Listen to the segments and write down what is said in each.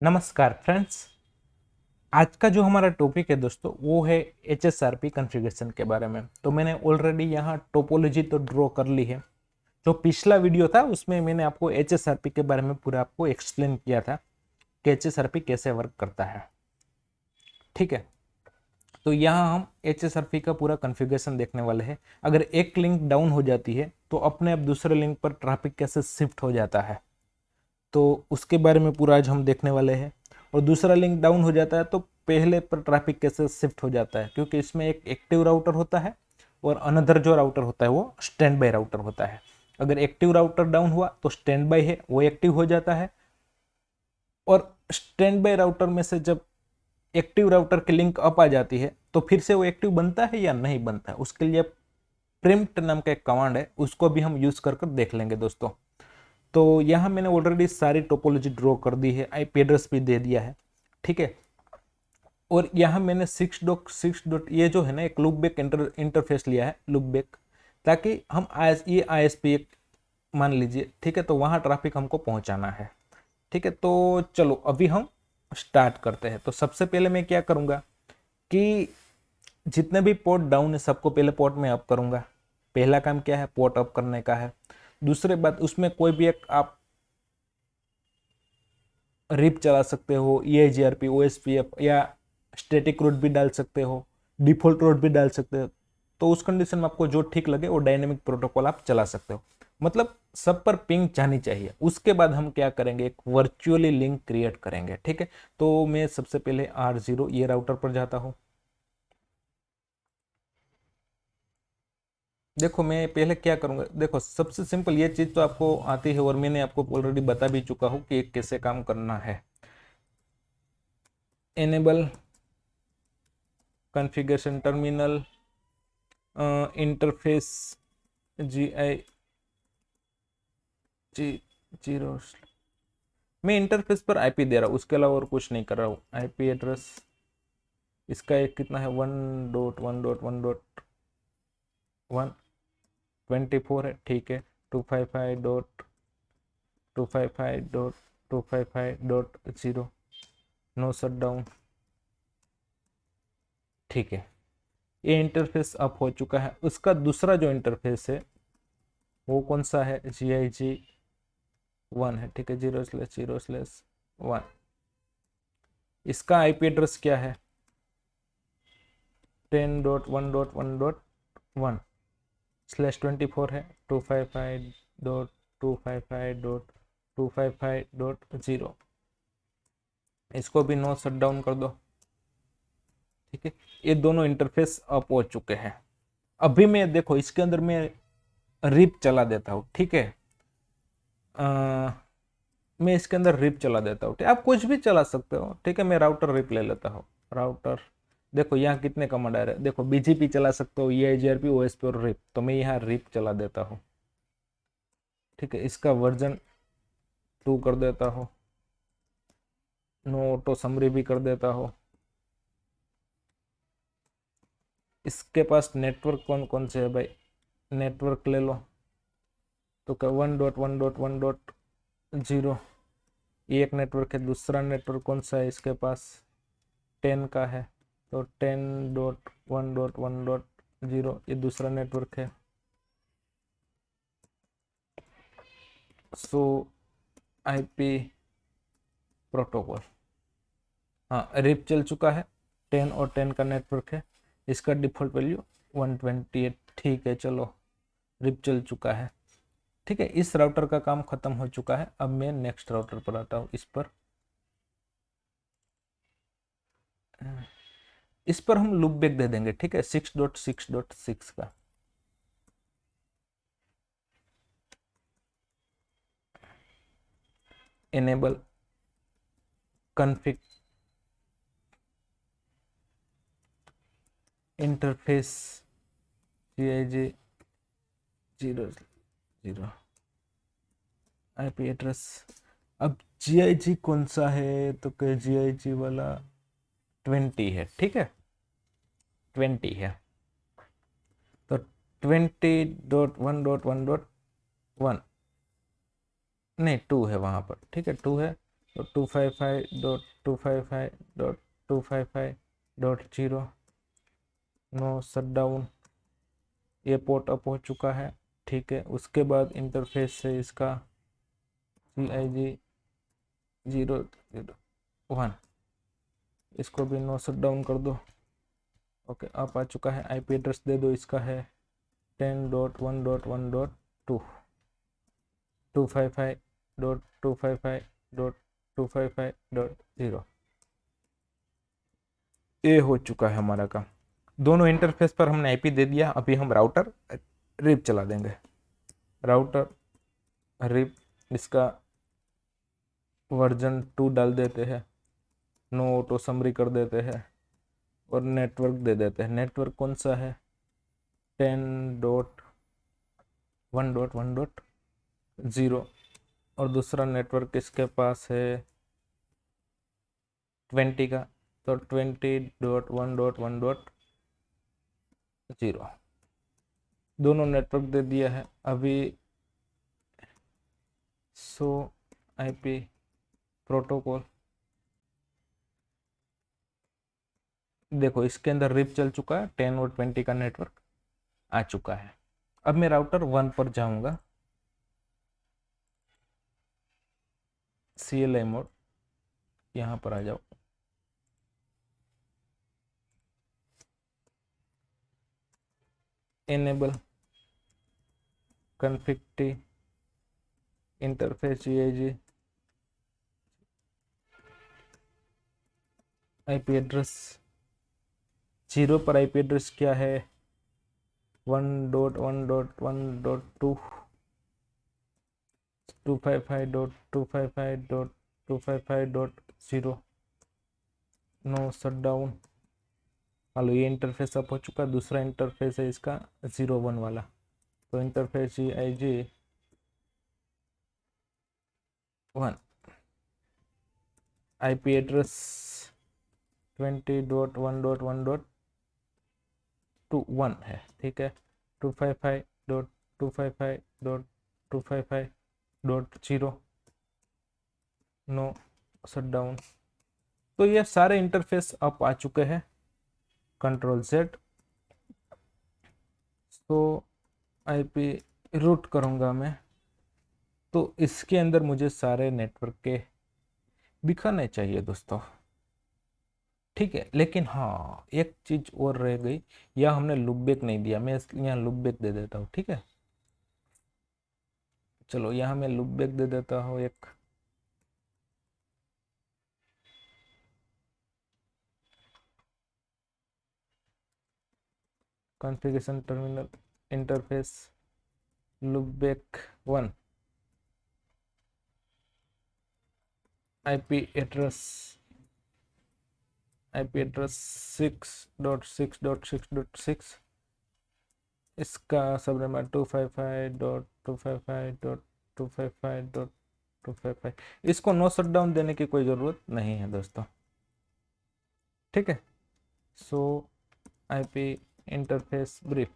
नमस्कार फ्रेंड्स। आज का जो हमारा टॉपिक है दोस्तों वो है HSRP कॉन्फ़िगरेशन के बारे में। तो मैंने ऑलरेडी यहाँ टोपोलॉजी तो ड्रॉ कर ली है। जो पिछला वीडियो था उसमें मैंने आपको HSRP के बारे में पूरा आपको एक्सप्लेन किया था कि HSRP कैसे वर्क करता है। ठीक है, तो यहाँ हम HSRP का पूरा कॉन्फ़िगरेशन देखने वाले हैं। अगर एक लिंक डाउन हो जाती है तो अपने आप दूसरे लिंक पर ट्रैफिक कैसे शिफ्ट हो जाता है, तो उसके बारे में पूरा आज हम देखने वाले हैं। और दूसरा लिंक डाउन हो जाता है तो पहले पर ट्रैफिक कैसे शिफ्ट हो जाता है, क्योंकि इसमें एक एक्टिव राउटर होता है और अनदर जो राउटर होता है वो स्टैंड बाय राउटर होता है। अगर एक्टिव राउटर डाउन हुआ तो स्टैंड बाय है वो एक्टिव हो जाता है, और स्टैंड बाय राउटर में से जब एक्टिव राउटर की लिंक अप आ जाती है तो फिर से वो एक्टिव बनता है या नहीं बनता है, उसके लिए प्रिम्प्ट नाम का एक कमांड है, उसको भी हम यूज कर कर देख लेंगे दोस्तों। तो यहाँ मैंने ऑलरेडी सारी टोपोलॉजी ड्रॉ कर दी है, आईपी एड्रेस भी दे दिया है। ठीक है, और यहाँ मैंने 6.6 ये जो है ना एक लुकबैक इंटरफेस लिया है, लुकबैक, ताकि हम ये आईएसपी एक मान लीजिए। ठीक है, तो वहाँ ट्रैफिक हमको पहुँचाना है। ठीक है, तो चलो अभी हम स्टार्ट करते हैं। तो सबसे पहले मैं क्या करूँगा कि जितने भी पोर्ट डाउन है सबको पहले पोर्ट में अप करूँगा। पहला काम क्या है, पोर्ट अप करने का है। दूसरे बात, उसमें कोई भी एक आप रिप चला सकते हो, EIGRP, OSPF या स्टैटिक रूट भी डाल सकते हो, डिफॉल्ट रूट भी डाल सकते हो। तो उस कंडीशन में आपको जो ठीक लगे वो डायनेमिक प्रोटोकॉल आप चला सकते हो। मतलब सब पर पिंग जानी चाहिए। उसके बाद हम क्या करेंगे, एक वर्चुअली लिंक क्रिएट करेंगे। ठीक है, तो मैं सबसे पहले R0 ये राउटर पर जाता हूँ। देखो मैं पहले क्या करूंगा, देखो सबसे सिंपल ये चीज तो आपको आती है और मैंने आपको ऑलरेडी बता भी चुका हूँ कि कैसे काम करना है। एनेबल कॉन्फ़िगरेशन टर्मिनल इंटरफेस जी 0। मैं इंटरफेस पर आईपी दे रहा हूँ, उसके अलावा और कुछ नहीं कर रहा हूँ। आईपी एड्रेस इसका एक कितना है, 1.1.1.124 है। ठीक है, 255.255.255.0 नो शट डाउन। ठीक है, ये इंटरफेस अप हो चुका है। उसका दूसरा जो इंटरफेस है वो कौन सा है, GIG1 है। ठीक है, 0/0/1। इसका आईपी एड्रेस क्या है, 10.1.1.1/24 है। 255.255.255.0 इसको भी नो शट डाउन कर दो। ठीक है, ये दोनों इंटरफेस अप हो चुके हैं। अभी मैं देखो इसके अंदर मैं रिप चला देता हूँ। ठीक है, मैं इसके अंदर रिप चला देता हूँ। आप कुछ भी चला सकते हो। ठीक है, मैं राउटर रिप ले लेता हूँ। राउटर, देखो यहाँ कितने कमांड आ रहे हैं। देखो BGP चला सकते हो, EIGRP, OSP और रिप। तो मैं यहाँ रिप चला देता हूँ। ठीक है, इसका वर्जन 2 कर देता हूँ। नो ऑटो समरी भी कर देता हूँ। इसके पास नेटवर्क कौन कौन से है भाई, नेटवर्क ले लो। तो क्या 1.1.1.0 ये एक नेटवर्क है। दूसरा नेटवर्क कौन सा है इसके पास, 10 का है। तो 10.1.1.0 ये दूसरा नेटवर्क है। सो आईपी प्रोटोकॉल, हाँ रिप चल चुका है। 10 और 10 का नेटवर्क है। इसका डिफॉल्ट वैल्यू 128। ठीक है, चलो रिप चल चुका है। ठीक है, इस राउटर का काम खत्म हो चुका है। अब मैं नेक्स्ट राउटर पर आता हूँ। इस पर हम लूप बैक दे देंगे। ठीक है, 6.6.6 का। Enable config interface GIG 0/0 IP address. अब GIG कौन सा है, तो क्या GIG वाला 20 है। ठीक है, 20 है। तो 20.1.1.1 नहीं 2 है वहां पर। ठीक है, 2 है। 255.255.255.0 नो शटडाउन, ये पोर्ट अप हो चुका है। ठीक है, उसके बाद इंटरफेस से इसका CIG 001, इसको भी नो शटडाउन कर दो। ओके, आप आ चुका है। IP एड्रेस दे दो, इसका है 10.1.1.2, 255.255.255.0। ये हो चुका है हमारा काम। दोनों इंटरफेस पर हमने IP दे दिया। अभी हम राउटर रिप चला देंगे। राउटर रिप, इसका वर्जन 2 डाल देते हैं, नो ऑटो समरी कर देते हैं और नेटवर्क दे देते हैं। नेटवर्क कौन सा है? 10.1.1.0 और दूसरा नेटवर्क इसके पास है 20 का, तो 20.1.1.0। दोनों नेटवर्क दे दिया है। अभी सो IP प्रोटोकॉल देखो, इसके अंदर रिप चल चुका है, 10 और 20 का नेटवर्क आ चुका है। अब मैं राउटर 1 पर जाऊंगा, CLI मोड, यहाँ पर आ जाओ। Enable config T interface GIG IP address 0 पर IP एड्रेस क्या है? 1.1.1.2, 255.255.255.0 नो शटडाउन। मान लो ये इंटरफेस अप हो चुका। दूसरा इंटरफेस है इसका 01 वाला, तो इंटरफेस GIG 1, IP एड्रेस 20.1.1.21 है। ठीक है, 255.255.255.0 नो शटडाउन। तो ये सारे इंटरफेस अप आ चुके हैं। कंट्रोल Z, तो IP रूट करूंगा मैं, तो इसके अंदर मुझे सारे नेटवर्क के दिखाने चाहिए दोस्तों। ठीक है, लेकिन हाँ, एक चीज और रह गई, या हमने लूपबैक नहीं दिया। मैं यहाँ लूपबैक दे देता हूँ। ठीक है, चलो यहाँ मैं लूपबैक दे देता हूँ एक। Configuration terminal interface loopback 1, IP address 6.6.6.6, इसका सबनेम 255.255.255.255। इसको नो शटडाउन देने की कोई ज़रूरत नहीं है दोस्तों। ठीक है, सो IP इंटरफेस ब्रीफ,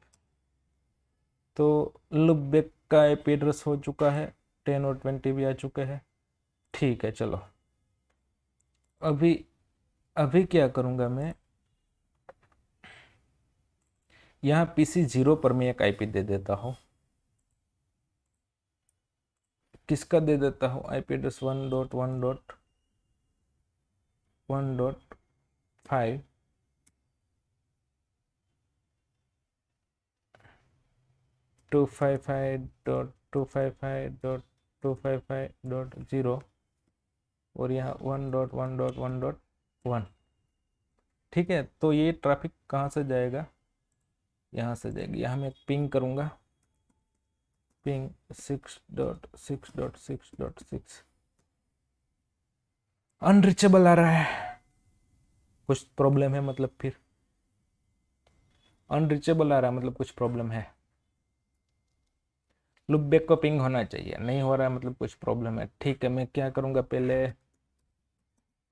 तो लूपबैक का IP एड्रेस हो चुका है, 10 और 20 भी आ चुके हैं। ठीक है, चलो अभी अभी क्या करूँगा मैं, यहाँ PC 0 पर मैं एक IP दे देता हूँ। किसका दे देता हूँ? IP एड्रेस 1.1.1.5, 255.255.255.0 और यहाँ 1.1.1.1। ठीक है, तो ये ट्रैफिक कहाँ से जाएगा? यहाँ से जाएगी। यहाँ मैं पिंग करूँगा, पिंग 6.6.6.6, अनरीचेबल आ रहा है। कुछ प्रॉब्लम है मतलब, फिर अनरीचेबल आ रहा है मतलब कुछ प्रॉब्लम है। लूपबैक को पिंग होना चाहिए, नहीं हो रहा है मतलब कुछ प्रॉब्लम है। ठीक है, मैं क्या करूँगा, पहले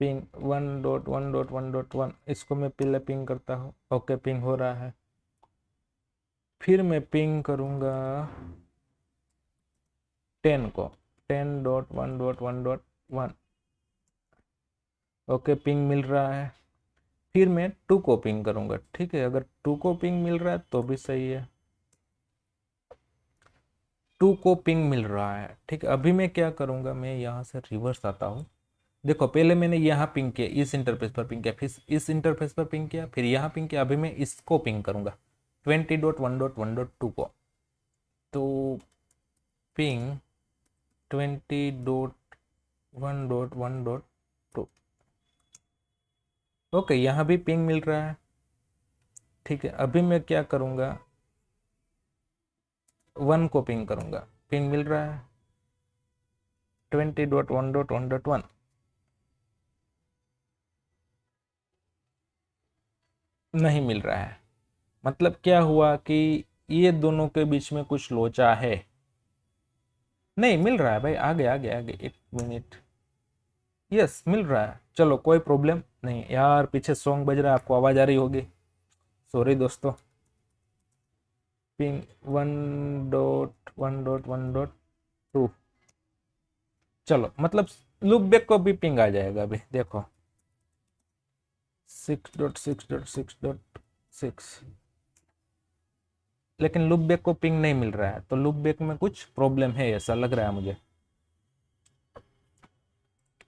पिंग 1.1.1.1, इसको मैं पहले पिंग करता हूँ। ओके, पिंग हो रहा है। फिर मैं पिंग करूँगा 10 को, 10.1.1.1, ओके, पिंग मिल रहा है। फिर मैं 2 को पिंग करूंगा, ठीक है। अगर 2 को पिंग मिल रहा है तो भी सही है, 2 को पिंग मिल रहा है, ठीक है। अभी मैं क्या करूंगा, मैं यहाँ से रिवर्स आता हूँ। देखो, पहले मैंने यहाँ पिंग किया, इस इंटरफेस पर पिंग किया, फिर इस इंटरफेस पर पिंग किया, फिर यहाँ पिंग किया। अभी मैं इसको पिंग करूंगा 20.1.1.2 को। तो पिंग 20.1.1.2। ओके, यहाँ भी पिंग मिल रहा है, ठीक है। अभी मैं क्या करूँगा, 1 को पिंग करूँगा, पिंग मिल रहा है 20.1.1.1। नहीं मिल रहा है। मतलब क्या हुआ कि ये दोनों के बीच में कुछ लोचा है। नहीं मिल रहा है भाई, आगे आगे आगे, 1 मिनट। यस, मिल रहा है। चलो, कोई प्रॉब्लम नहीं। यार, पीछे सॉन्ग बज रहा है, आपको आवाज आ रही होगी, सॉरी दोस्तों। पिंग 1.1.1.2। चलो, मतलब लूप बैक को भी पिंग आ जाएगा। अभी देखो 6.6.6.6, लेकिन लूप बैक को पिंग नहीं मिल रहा है। तो लूप बैक में कुछ प्रॉब्लम है, ऐसा लग रहा है मुझे।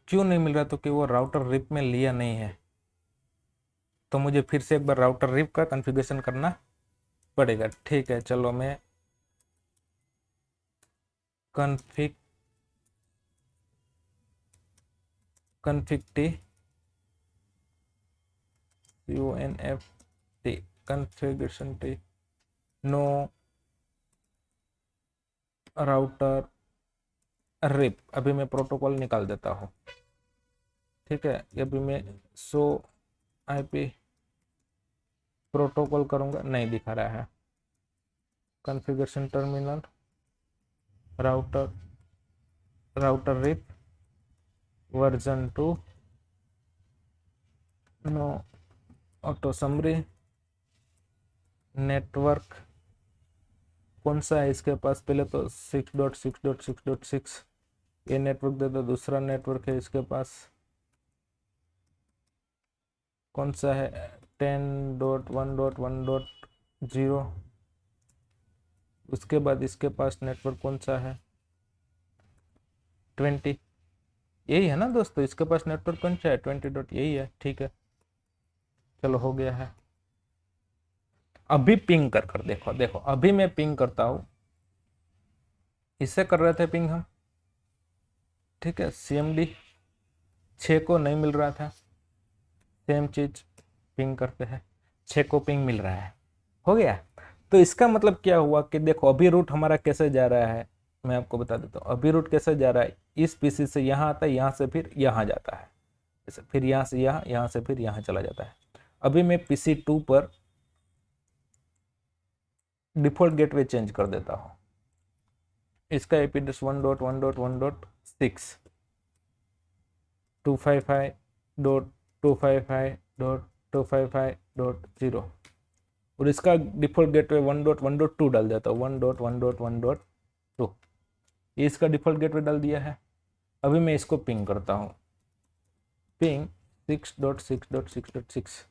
क्यों नहीं मिल रहा, तो कि वो राउटर रिप में लिया नहीं है। तो मुझे फिर से एक बार राउटर रिप का कॉन्फ़िगरेशन करना पड़ेगा, ठीक है। चलो, मैं config config t UNFT configuration t no router RIP. अभी मैं प्रोटोकॉल निकाल देता हूँ, ठीक है। अभी मैं सो IP प्रोटोकॉल करूँगा, नहीं दिखा रहा है। Configuration terminal router router RIP version 2 no auto summary network. कौन सा है इसके पास, पहले तो 6.6.6.6 ये नेटवर्क दे दो। दूसरा नेटवर्क है इसके पास, कौन सा है, 10.1.1.0। उसके बाद इसके पास नेटवर्क कौन सा है, 20। यही है ना दोस्तों, इसके पास नेटवर्क कौन सा है, 20 डॉट, यही है, ठीक है। चलो, हो गया है। अभी पिंग कर कर देखो, देखो अभी मैं पिंग करता हूँ। इससे कर रहे थे पिंग हम, ठीक है। CMD 6 को नहीं मिल रहा था, सेम चीज पिंग करते हैं, 6 को पिंग मिल रहा है, हो गया। तो इसका मतलब क्या हुआ कि देखो, अभी रूट हमारा कैसे जा रहा है, मैं आपको बता देता हूँ। अभी रूट कैसे जा रहा है, इस PC से यहाँ आता है, यहाँ से फिर यहाँ जाता है, जैसे फिर यहाँ से यहाँ, यहाँ से फिर यहाँ चला जाता है। अभी मैं PC 2 पर डिफॉल्ट गेटवे चेंज कर देता हूँ। इसका IP एड्रेस 1.1.1.6 255.255.255.0 और इसका डिफॉल्ट गेटवे 1.1.2 डाल देता हूँ, 1.1.1.2। ये इसका डिफॉल्ट गेटवे डाल दिया है। अभी मैं इसको पिंग करता हूँ, पिंग 6.6.6.6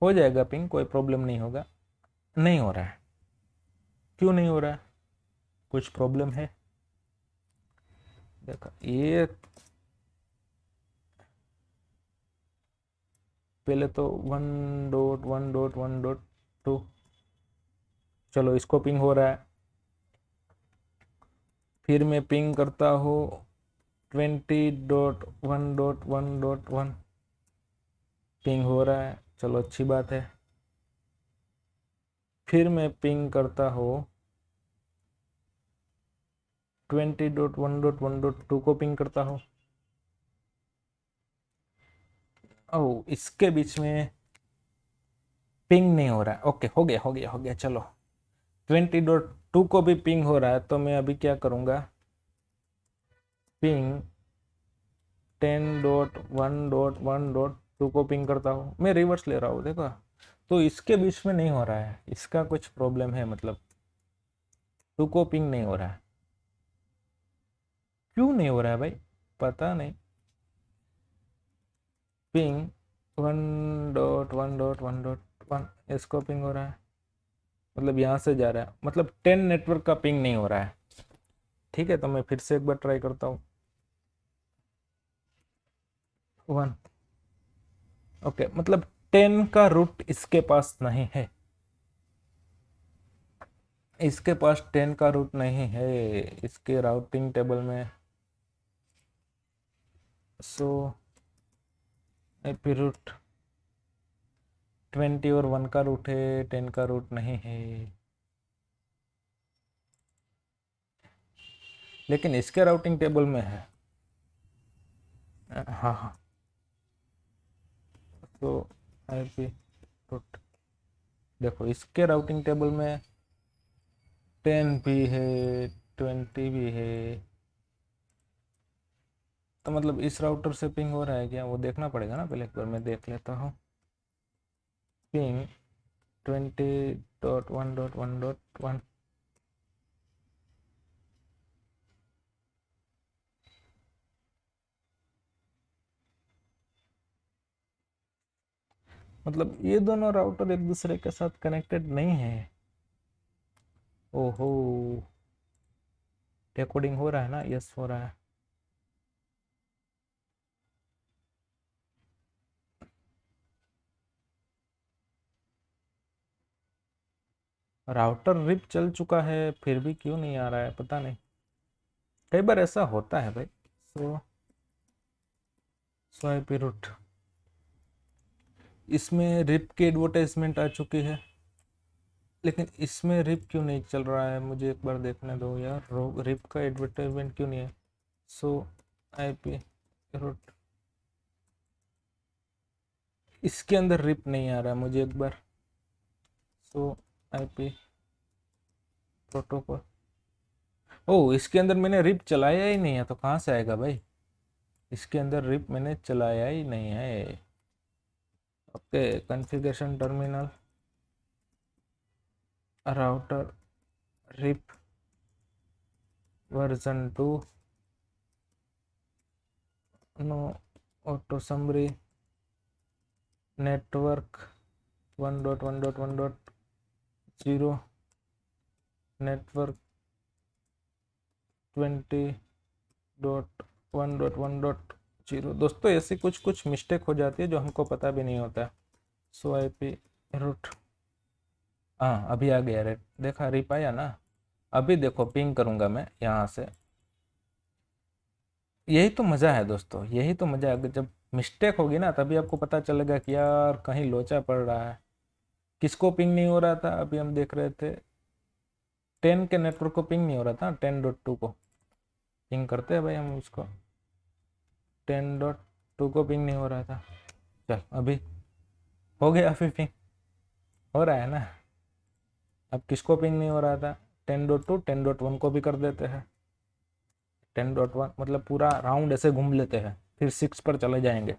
हो जाएगा पिंग, कोई प्रॉब्लम नहीं होगा। नहीं हो रहा है, क्यों नहीं हो रहा है, कुछ प्रॉब्लम है। देखो, ये पहले तो 1.1.1.2, चलो इसको पिंग हो रहा है। फिर मैं पिंग करता हूँ 20.1.1.1, पिंग हो रहा है, चलो अच्छी बात है। फिर मैं पिंग करता हूँ 20.1.1.2 को पिंग करता हूँ। ओ, इसके बीच में पिंग नहीं हो रहा है। ओके, हो गया हो गया हो गया। चलो, 20.2 को भी पिंग हो रहा है, तो मैं अभी क्या करूँगा, पिंग 10.1.1.2 को पिंग करता हूँ। मैं रिवर्स ले रहा हूँ, देखो। तो इसके बीच में नहीं हो रहा है, इसका कुछ प्रॉब्लम है, मतलब 2 को पिंग नहीं हो रहा है। क्यों नहीं हो रहा है भाई, पता नहीं। पिंग 1.1.1.1, इसको पिंग हो रहा है, मतलब यहाँ से जा रहा है, मतलब 10 नेटवर्क का पिंग नहीं हो रहा है। ठीक है, तो मैं फिर से एक बार ट्राई करता हूँ। 1, ओके, मतलब 10 का रूट इसके पास नहीं है, इसके पास 10 का रूट नहीं है इसके राउटिंग टेबल में। सो आईपी रूट 20 और 1 का रूट है, 10 का रूट नहीं है, लेकिन इसके राउटिंग टेबल में है। हाँ हाँ, तो आईपी रूट देखो, इसके राउटिंग टेबल में 10 भी है, 20 भी है, तो मतलब इस राउटर से पिंग हो रहा है क्या, वो देखना पड़ेगा ना, पहले एक बार मैं देख लेता हूँ। पिंग 20.1.1.1, मतलब ये दोनों राउटर एक दूसरे के साथ कनेक्टेड नहीं है। ओहो, डिकोडिंग हो रहा है ना, यस हो रहा है। राउटर रिप चल चुका है, फिर भी क्यों नहीं आ रहा है, पता नहीं, कई बार ऐसा होता है भाई। सो स्वाइप रूट, इसमें रिप की एडवर्टाइजमेंट आ चुकी है, लेकिन इसमें रिप क्यों नहीं चल रहा है, मुझे एक बार देखने दो यार, रिप का एडवर्टाइजमेंट क्यों नहीं है। सो आईपी रूट, इसके अंदर रिप नहीं आ रहा है, मुझे एक बार। सो आईपी प्रोटोकॉल, ओ इसके अंदर मैंने रिप चलाया ही नहीं है, तो कहाँ से आएगा भाई, इसके अंदर रिप मैंने चलाया ही नहीं है। Okay, configuration terminal, router RIP version 2, no auto summary, network 1.1.1.0, network 20.1.1.0। दोस्तों ऐसी कुछ कुछ मिस्टेक हो जाती है जो हमको पता भी नहीं होता। सो आईपी रूट, हाँ अभी आ गया रेट, देखा रिप आया ना। अभी देखो पिंग करूंगा मैं यहाँ से, यही तो मज़ा है दोस्तों, यही तो मज़ा है, जब मिस्टेक होगी ना तभी आपको पता चलेगा कि यार कहीं लोचा पड़ रहा है। किसको पिंग नहीं हो रहा था, अभी हम देख रहे थे 10 के नेटवर्क को पिंग नहीं हो रहा था, 10.2 को पिंग करते हैं भाई हम उसको, 10.2 को पिंग नहीं हो रहा था। चल अभी हो गया, अभी पिंग हो रहा है ना। अब किसको पिंग नहीं हो रहा था, 10.2, 10.1 को भी कर देते हैं। 10.1 मतलब पूरा राउंड ऐसे घूम लेते हैं, फिर 6 पर चले जाएंगे।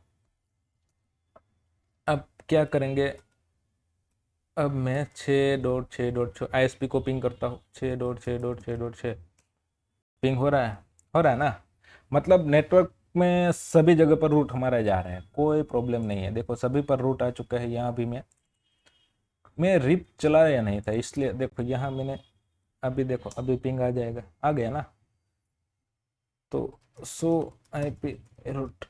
अब क्या करेंगे, अब मैं 6.6.6 आईएसपी को पिंग करता हूँ, 6.6.6.6 पिंग हो रहा है, हो रहा है ना। मतलब नेटवर्क में सभी जगह पर रूट हमारे जा रहे हैं, कोई प्रॉब्लम नहीं है। देखो सभी पर रूट आ चुका है, यहाँ भी मैं रिप चलाया नहीं था इसलिए, देखो यहाँ मैंने, अभी देखो अभी पिंग आ जाएगा, आ गया ना। तो सो आईपी रूट,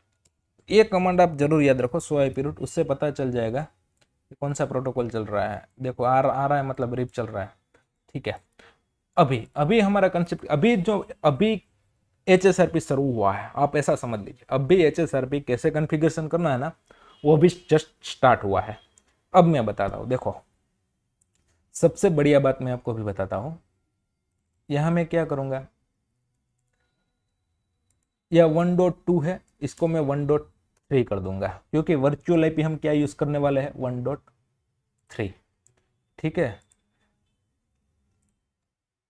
ये कमांड आप जरूर याद रखो, सो आईपी रूट, उससे पता चल जाएगा कि कौन सा प्रोटोकॉल चल रहा है। देखो आ रहा है मतलब रिप चल रहा है। ठीक है, अभी अभी हमारा कंसेप्ट, अभी एच एस आर पी शुरू हुआ है, आप ऐसा समझ लीजिए, अभी एच एस आर पी कैसे कन्फिग्रेशन करना है ना, वो भी जस्ट स्टार्ट हुआ है। अब मैं बताता हूँ, देखो सबसे बढ़िया बात मैं आपको भी बताता हूँ। यहाँ मैं क्या करूँगा, यह 1.2 है, इसको मैं 1.3 कर दूंगा, क्योंकि वर्चुअल आईपी हम क्या यूज करने वाले हैं, 1.3। ठीक है,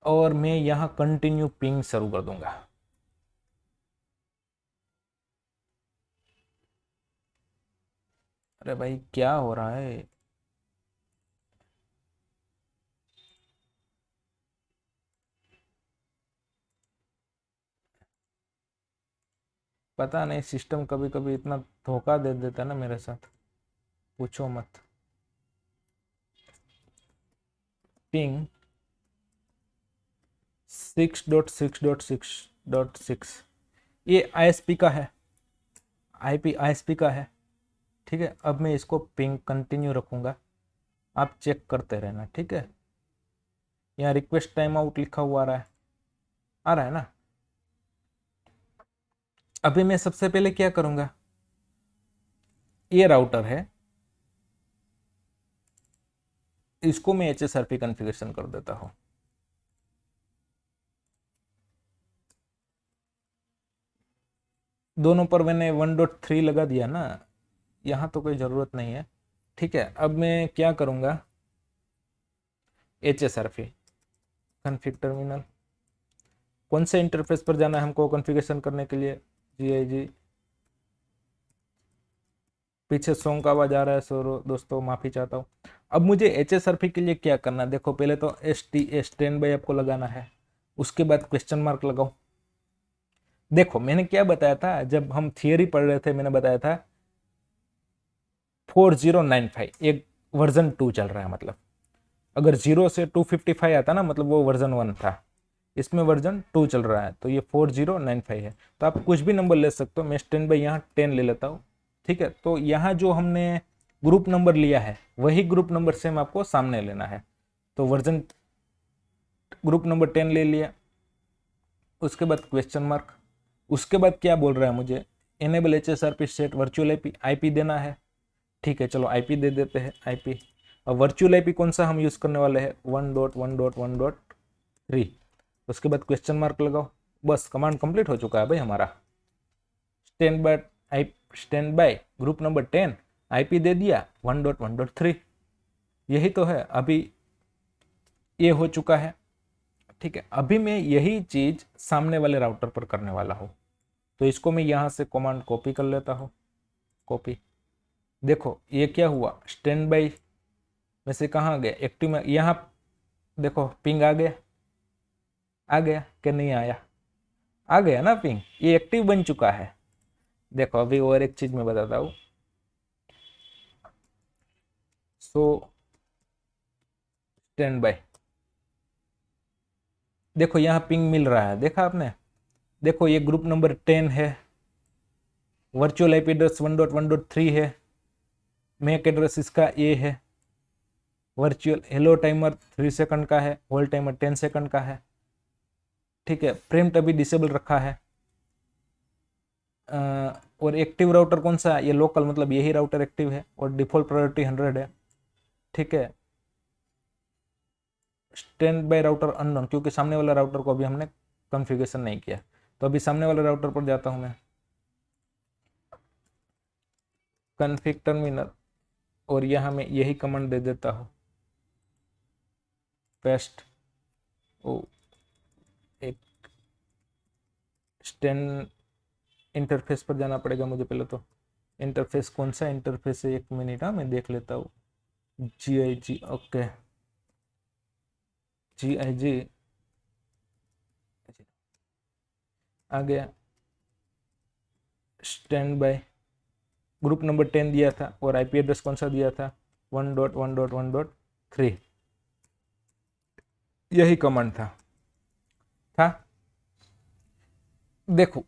और मैं यहाँ कंटिन्यू पिंग शुरू कर दूंगा। अरे भाई क्या हो रहा है, पता नहीं सिस्टम कभी कभी इतना धोखा दे देता है ना मेरे साथ, पूछो मत। पिंग 6.6.6.6 ये आईएसपी का है, आईपी आईएसपी का है। ठीक है, अब मैं इसको पिंग कंटिन्यू रखूंगा, आप चेक करते रहना। ठीक है, यहाँ रिक्वेस्ट टाइम आउट लिखा हुआ आ रहा है ना। अभी मैं सबसे पहले क्या करूंगा, ये राउटर है, इसको मैं HSRP कॉन्फ़िगरेशन कर देता हूं। दोनों पर मैंने 1.3 लगा दिया ना, यहाँ तो कोई ज़रूरत नहीं है। ठीक है, अब मैं क्या करूँगा, HSRP कॉन्फ़िग टर्मिनल, कौन से इंटरफेस पर जाना है हमको कॉन्फ़िगरेशन करने के लिए, GIG। पीछे सॉन्ग का आवाज़ आ रहा है सो दोस्तों माफ़ी चाहता हूँ। अब मुझे HSRP के लिए क्या करना है, देखो पहले तो स्टैंड बाय आपको लगाना है, उसके बाद क्वेश्चन मार्क लगाओ। देखो मैंने क्या बताया था, जब हम थियरी पढ़ रहे थे मैंने बताया था 4095 एक वर्जन 2 चल रहा है, मतलब अगर 0 से 255 आता ना मतलब वो वर्जन 1 था, इसमें वर्जन 2 चल रहा है, तो ये 4095 है। तो आप कुछ भी नंबर ले सकते हो, मैं स्टैंड बाय यहाँ 10 ले लेता हूँ। ठीक है, तो यहाँ जो हमने ग्रुप नंबर लिया है वही ग्रुप नंबर सेम आपको सामने लेना है। तो वर्जन ग्रुप नंबर 10 ले लिया, उसके बाद क्वेश्चन मार्क, उसके बाद क्या बोल रहा है मुझे, enable HSRP set virtual IP देना है। ठीक है, चलो आईपी दे देते हैं, आईपी। अब वर्चुअल आईपी कौन सा हम यूज़ करने वाले हैं, 1.1.1.3। उसके बाद क्वेश्चन मार्क लगाओ, बस कमांड कंप्लीट हो चुका है भाई हमारा। Stand by group number 10 IP दे दिया 1.1.3, यही तो है। अभी ये हो चुका है। ठीक है, अभी मैं यही चीज सामने वाले राउटर पर करने वाला हूँ, तो इसको मैं यहाँ से कमांड कॉपी कर लेता हूँ, कॉपी। देखो ये क्या हुआ, स्टैंड बाय में से कहाँ गया, एक्टिव में, यहाँ देखो पिंग आ गया, आ गया कि नहीं आया, आ गया ना पिंग, ये एक्टिव बन चुका है। देखो अभी और एक चीज मैं बताता हूँ, सो स्टैंड बाय, देखो यहाँ पिंग मिल रहा है, देखा आपने, देखो ये ग्रुप नंबर 10 है, वर्चुअल आईपी एड्रेस 1.1.3 है, मैक एड्रेस इसका ये है, वर्चुअल हेलो टाइमर 3 सेकंड का है, होल्ड टाइमर 10 सेकंड का है। ठीक है, प्रेम्प्ट अभी डिसेबल रखा है। और एक्टिव राउटर कौन सा, ये लोकल मतलब यही राउटर एक्टिव है, और डिफॉल्ट प्रायोरिटी 100 है। ठीक है, स्टैंड बाय राउटर अननोन, क्योंकि सामने वाला राउटर को अभी हमने कॉन्फ़िगरेशन नहीं किया। तो अभी सामने वाले राउटर पर जाता हूं मैं, कॉन्फ़िग टर्मिनल, और यहाँ मैं यही कमांड दे देता हूँ, पेस्ट। ओ एक स्टैंड इंटरफेस पर जाना पड़ेगा मुझे पहले, तो इंटरफेस कौन सा इंटरफेस है, 1 मिनट, हाँ मैं देख लेता हूँ। GIG, ओके, GIG आ गया। स्टैंड बाय ग्रुप नंबर 10 दिया था, और आईपी एड्रेस कौन सा दिया था, 1.1.1.3, यही कमांड था। देखो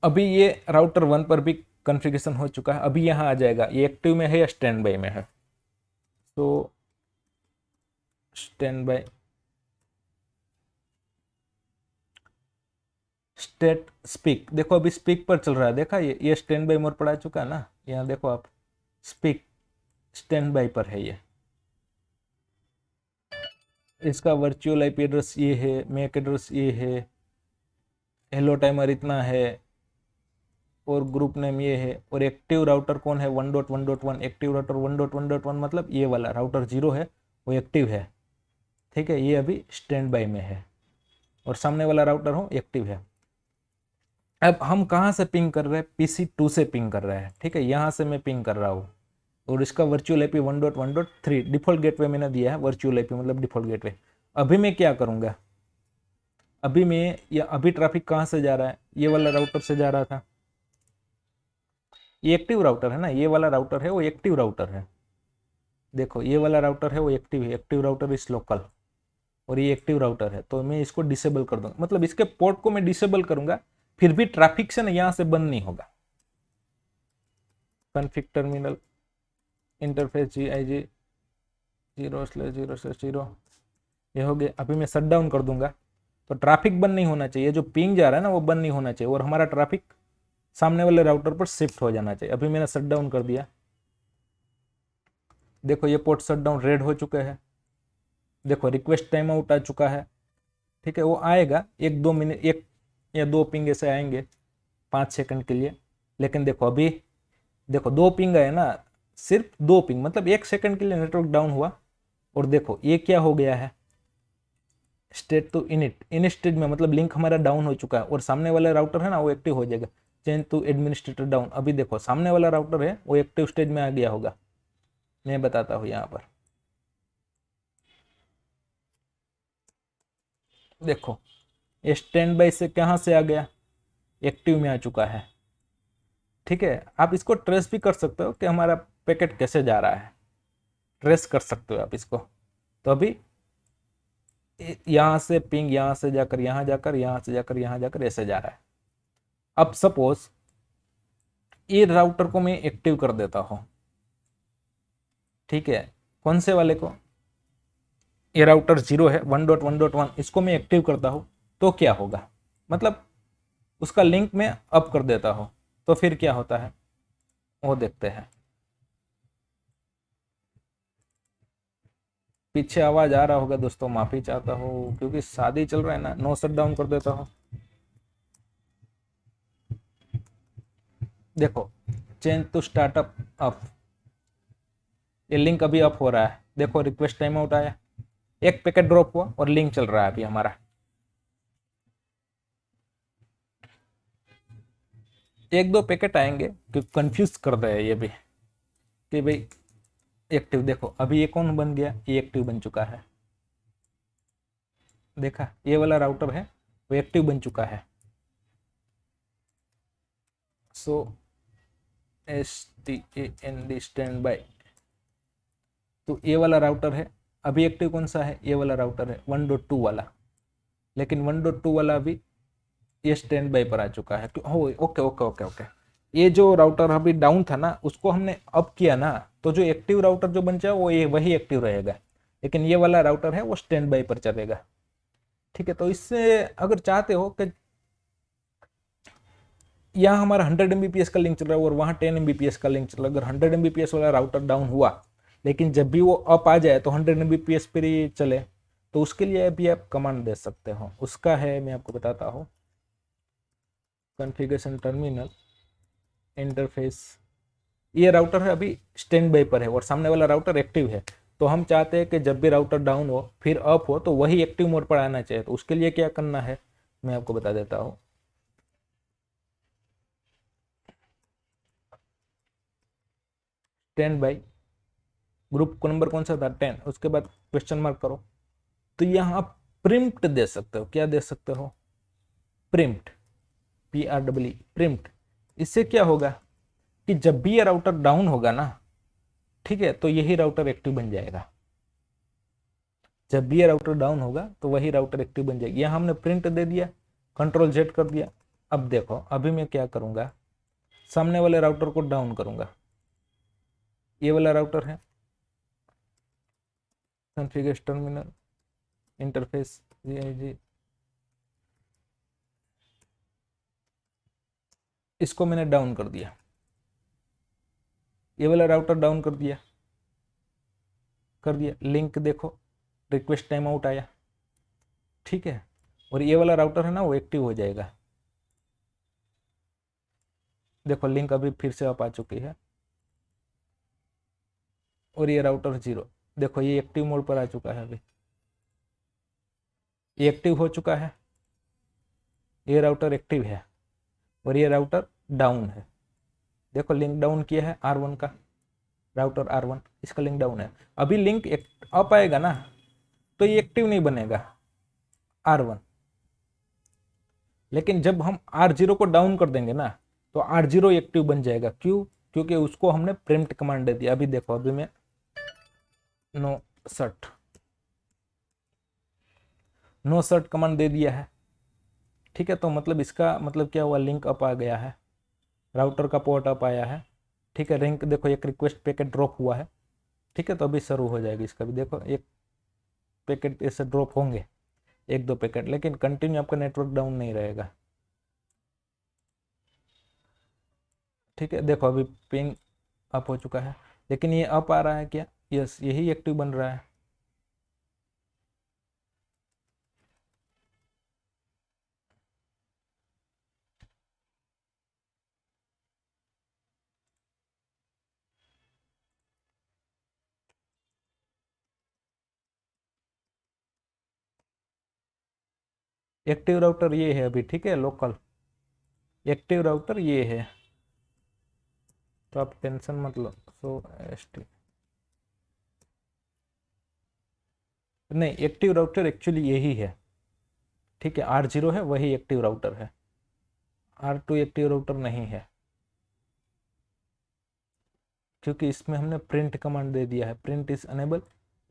अभी ये राउटर 1 पर भी कॉन्फ़िगरेशन हो चुका है, अभी यहाँ आ जाएगा ये एक्टिव में है या स्टैंड बाय में है। तो स्टैंड बाय स्टेट स्पीक, देखो अभी स्पीक पर चल रहा है, देखा ये स्टैंड बाय मोड पर आ चुका है ना, यहाँ देखो आप, स्पीक स्टैंड बाय पर है ये। इसका वर्चुअल आईपी एड्रेस ये है, मैक एड्रेस ये है, हेलो टाइमर इतना है, और ग्रुप नेम ये है, और एक्टिव राउटर कौन है, 1.1.1, एक्टिव राउटर 1.1.1 मतलब ये वाला राउटर 0 है वो एक्टिव है। ठीक है, ये अभी स्टैंड बाय में है, और सामने वाला राउटर हो एक्टिव है। अब हम कहाँ से पिंग कर रहे हैं, PC2 से पिंग कर रहे हैं। ठीक है, यहाँ से मैं पिंग कर रहा हूँ, और इसका वर्चुअल आईपी 1.1.3 डिफॉल्ट गेटवे मैंने दिया है, वर्चुअल आईपी मतलब डिफॉल्ट गेटवे। अभी मैं क्या करूँगा, अभी मैं, या अभी ट्रैफिक कहाँ से जा रहा है, ये वाला राउटर से जा रहा था, ये एक्टिव राउटर है ना, ये वाला राउटर है वो एक्टिव राउटर है। देखो ये वाला राउटर है वो एक्टिव है, एक्टिव राउटर इज लोकल, और ये एक्टिव राउटर है, तो मैं इसको डिसेबल कर दूंगा, मतलब इसके पोर्ट को मैं डिसेबल करूंगा, फिर भी ट्रैफिक से ना यहाँ से बंद नहीं होगा। कॉन्फ़िग टर्मिनल इंटरफेस GIG 0/0/0 ये हो गया। अभी मैं शट डाउन कर दूंगा, तो ट्रैफिक बंद नहीं होना चाहिए, जो पिंग जा रहा है ना वो बंद नहीं होना चाहिए, और हमारा ट्रैफिक सामने वाले राउटर पर शिफ्ट हो जाना चाहिए। अभी मैंने शट डाउन कर दिया, देखो ये पोर्ट शट डाउन रेड हो चुका है। देखो रिक्वेस्ट टाइम आउट आ चुका है, ठीक है, वो आएगा 1-2 मिनट, 1 या 2 पिंग ऐसे आएंगे 5 सेकंड के लिए। लेकिन देखो अभी देखो 2 पिंग आए ना, सिर्फ 2 पिंग, मतलब 1 सेकंड के लिए नेटवर्क डाउन हुआ। और देखो ये क्या हो गया है, स्टेट टू इनिट, इन स्टेज में मतलब लिंक हमारा डाउन हो चुका है, और सामने वाला राउटर है ना वो एक्टिव हो जाएगा। चेंज टू एडमिनिस्ट्रेटर डाउन, अभी देखो सामने वाला राउटर है वो एक्टिव स्टेज में आ गया होगा। मैं बताता हूँ यहाँ पर, देखो ये स्टैंड बाई से कहाँ से आ गया, एक्टिव में आ चुका है। ठीक है, आप इसको ट्रेस भी कर सकते हो कि हमारा पैकेट कैसे जा रहा है, ट्रेस कर सकते हो आप इसको। तो अभी यहाँ से पिंग, यहाँ से जाकर यहाँ जाकर, यहाँ से जाकर यहाँ जाकर ऐसे जा रहा है। अब सपोज ये राउटर को मैं एक्टिव कर देता हूँ, ठीक है, कौन से वाले को, ये राउटर 0 है 1.1.1, इसको मैं एक्टिव करता हूँ, तो क्या होगा, मतलब उसका लिंक मैं अप कर देता हूँ, तो फिर क्या होता है वो देखते हैं। पीछे आवाज आ रहा होगा दोस्तों, माफी चाहता हूँ, क्योंकि शादी चल रहा है ना। नो शट डाउन कर देता हूँ, देखो चेंज टू स्टार्टअप अप, ये लिंक अभी अप हो रहा है। देखो रिक्वेस्ट टाइम आउट आया, एक पैकेट ड्रॉप हुआ और लिंक चल रहा है अभी हमारा। 1-2 पैकेट आएंगे कि कंफ्यूज कर दे ये भी कि भाई एक्टिव। देखो अभी ये कौन बन गया, ये एक्टिव बन चुका है, देखा ये वाला राउटर है वो एक्टिव बन चुका है। सो STAND स्टैंड बाय, तो ये वाला राउटर है अभी एक्टिव, कौन सा है, ये वाला राउटर है 1.2 वाला, लेकिन 1.2 वाला अभी ये स्टैंड बाय पर आ चुका है। हो ओके ओके ओके ओके, ये जो राउटर अभी डाउन था ना उसको हमने अप किया ना, तो जो एक्टिव राउटर जो बन जाए वो ये वही एक्टिव रहेगा, लेकिन ये वाला राउटर है वो स्टैंड बाय पर चलेगा। ठीक है, तो इससे अगर चाहते हो कि यहाँ हमारा 100 Mbps का लिंक चल रहा है और वहाँ 10 Mbps का लिंक चल रहा है, अगर 100 Mbps वाला राउटर डाउन हुआ लेकिन जब भी वो अप आ जाए तो 100 Mbps पर ही चले, तो उसके लिए भी आप कमांड दे सकते हो। उसका है, मैं आपको बताता हूँ, कॉन्फ़िगरेशन टर्मिनल इंटरफेस। ये राउटर है अभी स्टैंड बाय पर है और सामने वाला राउटर एक्टिव है, तो हम चाहते हैं कि जब भी राउटर डाउन हो फिर अप हो तो वही एक्टिव मोड पर आना चाहिए। तो उसके लिए क्या करना है मैं आपको बता देता हूँ। स्टैंड बाय, ग्रुप को नंबर कौन सा था 10, उसके बाद क्वेश्चन मार्क करो, तो यहाँ आप प्रिम्प्ट दे सकते हो। क्या दे सकते हो, प्रिम्प्ट, PREE प्रिम्प्ट। इससे क्या होगा कि जब भी ये राउटर डाउन होगा ना, ठीक है, तो यही राउटर एक्टिव बन जाएगा। जब भी ये राउटर डाउन होगा तो वही राउटर एक्टिव बन जाएगी। यहाँ हमने प्रिंट दे दिया, Ctrl Z कर दिया। अब देखो अभी मैं क्या करूंगा, सामने वाले राउटर को डाउन करूंगा, ये वाला राउटर है, कॉन्फ़िगरेशन टर्मिनल इंटरफेस GIG, इसको मैंने डाउन कर दिया, ये वाला राउटर डाउन कर दिया, लिंक देखो रिक्वेस्ट टाइम आउट आया, ठीक है, और ये वाला राउटर है ना वो एक्टिव हो जाएगा। देखो लिंक अभी फिर से अप आ चुकी है, और ये राउटर 0, देखो ये एक्टिव मोड पर आ चुका है, अभी ये एक्टिव हो चुका है, ये राउटर एक्टिव है और ये राउटर डाउन है। देखो लिंक डाउन किया है R1 का, राउटर R1 इसका लिंक डाउन है। अभी लिंक अप आएगा ना तो ये एक्टिव नहीं बनेगा R1, लेकिन जब हम R0 को डाउन कर देंगे ना तो R0 एक्टिव बन जाएगा। क्यों? क्योंकि उसको हमने प्रिम्प्ट कमांड दे दिया। अभी देखो, अभी मैं नो सर्ट कमांड दे दिया है, ठीक है। तो मतलब इसका मतलब क्या हुआ, लिंक अप आ गया है, राउटर का पोर्ट अप आया है, ठीक है। लिंक देखो, एक रिक्वेस्ट पैकेट ड्रॉप हुआ है, ठीक है। तो अभी शुरू हो जाएगी इसका भी, देखो एक पैकेट ऐसे ड्रॉप होंगे, एक दो पैकेट, लेकिन कंटिन्यू आपका नेटवर्क डाउन नहीं रहेगा, ठीक है। देखो अभी पिंग अप हो चुका है, लेकिन ये अप आ रहा है क्या? यस, यही एक्टिव बन रहा है। एक्टिव राउटर ये है अभी, ठीक है, लोकल एक्टिव राउटर ये है, तो आप टेंशन मत लो। सो एस नहीं, एक्टिव राउटर एक्चुअली यही है, ठीक है। R0 है, वही एक्टिव राउटर है, R2 एक्टिव राउटर नहीं है, क्योंकि इसमें हमने प्रिंट कमांड दे दिया है, प्रिंट इज अनेबल।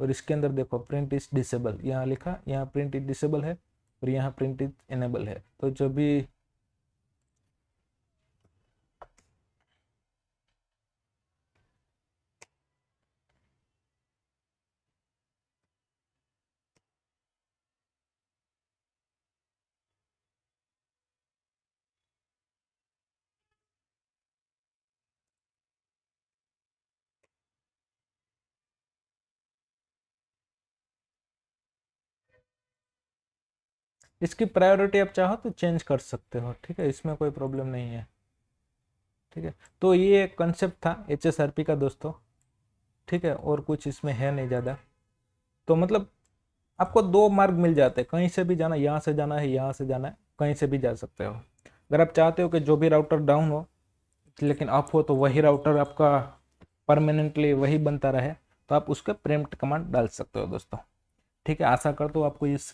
और इसके अंदर देखो प्रिंट इज डिसेबल, यहाँ लिखा, यहाँ प्रिंट इज डिसेबल है और यहाँ प्रिंट इज एनेबल है। तो जो भी इसकी प्रायोरिटी आप चाहो तो चेंज कर सकते हो, ठीक है, इसमें कोई प्रॉब्लम नहीं है, ठीक है। तो ये कंसेप्ट था HSRP का दोस्तों, ठीक है, और कुछ इसमें है नहीं ज़्यादा। तो मतलब आपको दो मार्ग मिल जाते हैं, कहीं से भी जाना, यहाँ से जाना है, यहाँ से जाना है, कहीं से भी जा सकते हो। अगर आप चाहते हो कि जो भी राउटर डाउन हो लेकिन अप हो, तो वही राउटर आपका परमानेंटली वही बनता रहे, तो आप उसके प्रेम्प्ट कमांड डाल सकते हो दोस्तों, ठीक है। आशा करता हूँ आपको इस